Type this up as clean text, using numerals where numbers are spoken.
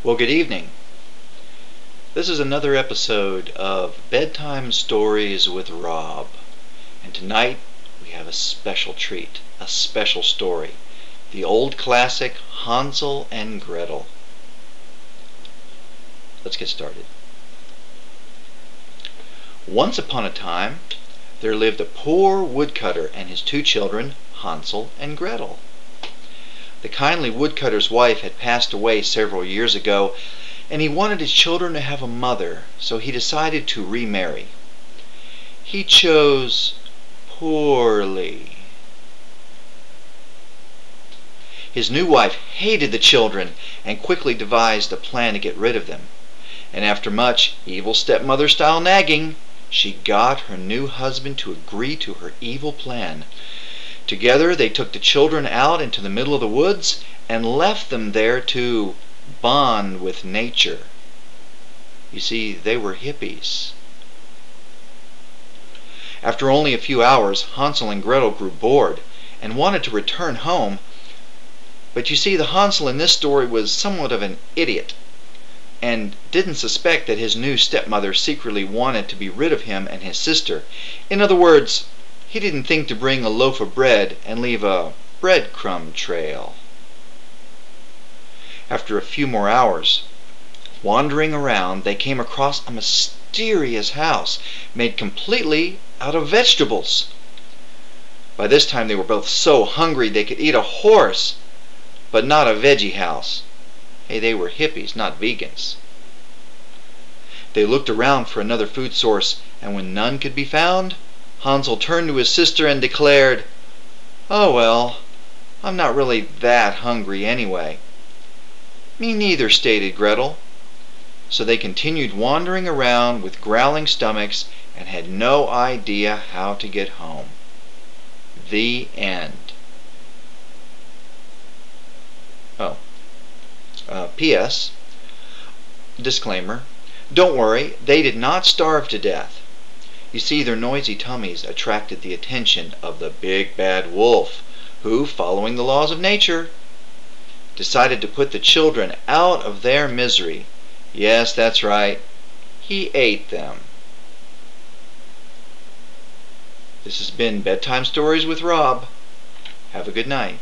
Well, good evening. This is another episode of Bedtime Stories with Rob. And tonight we have a special treat, a special story. The old classic Hansel and Gretel. Let's get started. Once upon a time, there lived a poor woodcutter and his two children, Hansel and Gretel. The kindly woodcutter's wife had passed away several years ago, and he wanted his children to have a mother, so he decided to remarry. He chose poorly. His new wife hated the children and quickly devised a plan to get rid of them. And after much evil stepmother-style nagging, she got her new husband to agree to her evil plan. Together they took the children out into the middle of the woods and left them there to bond with nature. You see, they were hippies. After only a few hours, Hansel and Gretel grew bored and wanted to return home. But you see, the Hansel in this story was somewhat of an idiot and didn't suspect that his new stepmother secretly wanted to be rid of him and his sister. In other words, he didn't think to bring a loaf of bread and leave a breadcrumb trail. After a few more hours, wandering around, they came across a mysterious house made completely out of vegetables. By this time they were both so hungry they could eat a horse, but not a veggie house. Hey, they were hippies, not vegans. They looked around for another food source, and when none could be found, Hansel turned to his sister and declared, "Oh well, I'm not really that hungry anyway." "Me neither," stated Gretel. So they continued wandering around with growling stomachs and had no idea how to get home. The end. P.S. Disclaimer. Don't worry, they did not starve to death. You see, their noisy tummies attracted the attention of the big bad wolf, who, following the laws of nature, decided to put the children out of their misery. Yes, that's right. He ate them. This has been Bedtime Stories with Rob. Have a good night.